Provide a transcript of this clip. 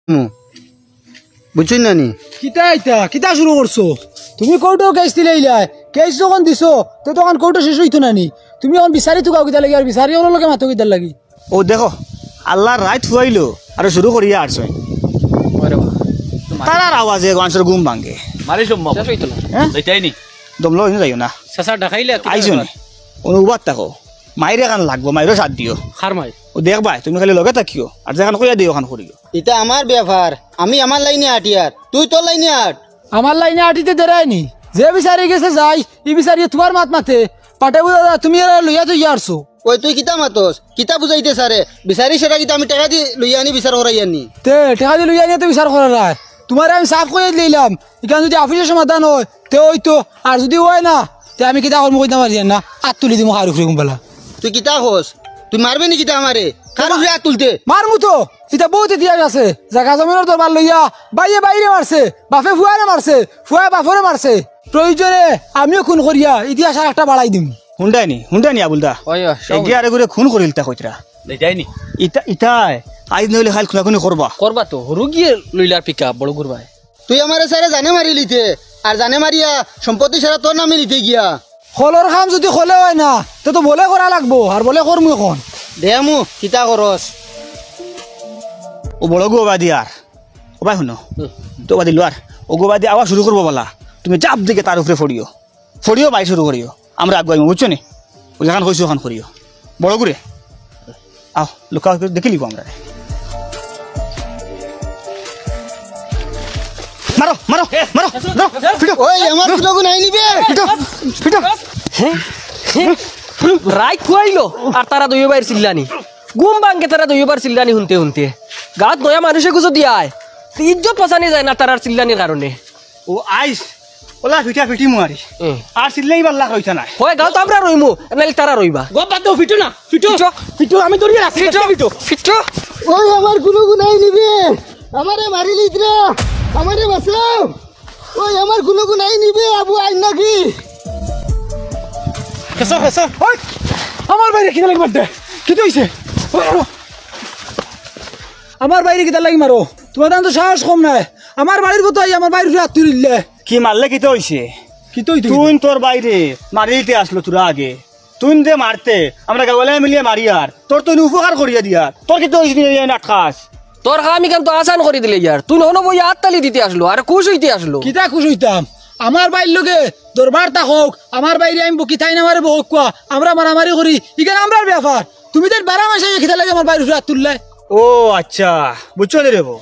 বুঝছই না নি কিতা আইতা কিতা শুরু করছো তুমি কোর্টেও কেস দিলে ইলাই কেস যখন দিছো তো তখন কোর্টে শেষ হইতো না নি তুমি এখন বিচারি তো কিতা লাগি আর বিচারি ওর লগে মাতো কিতা লাগি ও দেখো আল্লাহর রাইত ফুয়াইলো আর শুরু করিয়া আসছো তারার আওয়াজে মানুষের ঘুম ভাঙে মারি সম্ভব এটাই নি দমলো যাইও না সাসা ঢাকাইলে আইসো নি অনুবাদ থাকো মাইরে কান লাগবো মাইরও সাথ দিও খার মাই ও দেখবা তুমি খালি লগে থাকিও আর যেখান কইয়া দিও ওখান করিও এটা আমার ব্যাপার আমি আমার লাইনে আটি আর তুই তোর লাইনে আট আমার লাইনে আটিতে দেরায়নি যে বিচারি গেছে যাই ই বিচারি তোমার মাত মাতে পাটে বুঝা তুমি আর লইয়া তো ইয়ারছো ওই তুই কিতা মাতস কিতা বুঝাইতে সারে বিচারি সেটা কিতা আমি টাকা দি লইয়া আনি বিচার করাই আনি তে টাকা দিয়ে লইয়া নিয়ে তো বিচার করা রায় তোমার আমি সাফ করে দিলাম এখানে যদি অফিসের সমাধান হয় তে ওই তো আর যদি হয় না তে আমি কিতা করবো কইতে পারি না আর তুলি দিব আর উপরে গুম্বালা তুই কিতা খোস তুই মারবে নি কিতা আমারে কার উপরে হাত তুলতে মারমু তো এটা বহুত ইতিহাস আছে জাগা জমিনের দরবার লইয়া বাইরে বাইরে মারছে বাপে ফুয়ারে মারছে ফুয়া বাপরে মারছে প্রয়োজনে আমিও খুন করিয়া ইতিহাস আর একটা বাড়াই দিম হুন্ডাই নি আবুলদা এগিয়ে আরে করে খুন করিল তা কইতরা এটাই নি ইটাই আইজ নইলে খাল খুনাখুনি করবা করবা তো রুগিয়ে লইলার পিকআপ বড় গুরবাই তুই আমারে সারে জানে মারি লিতে আর জানে মারিয়া সম্পত্তি সারা তোর নামে লিতে গিয়া খোলর খাম যদি খোলে হয় না তো বলে করা লাগবো আর বলে করমু এখন দেমু কিতা করস ও বড় গোবাদি আর ও ভাই শুনো তো বাদি লোয়ার ও গোবাদি আওয়াজ শুরু করবো বলা তুমি চাপ দিকে তার উপরে ফড়িও বাই শুরু করিও আমরা আগুয়াইম বুঝছো নি ও যেখান কইছো ওখান করিও বড় করে আও লুকা দেখে লিব আমরা মারো মারো মারো ওই আমার কুলগু নাই নিবে রাইট খুয়াইলো আর তারা দইবার চিল্লানি ঘুম ভাঙকে তারা দইবার চিল্লানি শুনতে শুনতে গাত নয়া মানুষে গুজো দিয়ায় ইজ্জত পছানি যায় না তারার চিল্লানির কারণে ও আইস ওলা ফিটা ফিটি মুয়ারি আর সিল্লাই বাল্লা কইতা না হয় গাও তো আমরা রইমু নাইলে তারা রইবা গো বাদ দাও ফিটো না ফিটো ফিটো আমি ধরিয়ে রাখছি ফিটো ফিটো ওই আমার কুলগু নাই নিবে আমারে মারি লিতরা আমারে বাঁচাও ওই আমার কুলগু নাই নিবে আবু আইন নাকি কেসা কেসা ওই আমার বাইরে কিটা লাগি মারতে কি হইছে আমার বাইরে কিটা লাগি মারো তোমার তো সাহস কম নাই আমার বাড়ির কত আই আমার বাইরে হাত তুলিলে কি মারলে কি তো হইছে কি তো তুই তোর বাইরে মারিতে আসলো তোরা আগে তুই দে মারতে আমরা গাওয়ালে মিলিয়ে মারি আর তোর তো উপকার করিয়া দিয়া তোর কি তো নাটকাস তোর আমি কেন তো আসান করে দিলে ইয়ার তুই হনো বই আত্তালি দিতে আসলো আর খুশ হইতে আসলো কিটা খুশ হইতাম আমার বাইর লোকে দরবার তা হোক আমার বাইরে আমি বকি থাই না মারে বহু কোয়া আমরা মারামারি করি এখানে আমরার ব্যাপার তুমি তো 12 মাসে কিটা লাগে আমার বাইরে হাত তুললে ও আচ্ছা বুঝছো রে রেবো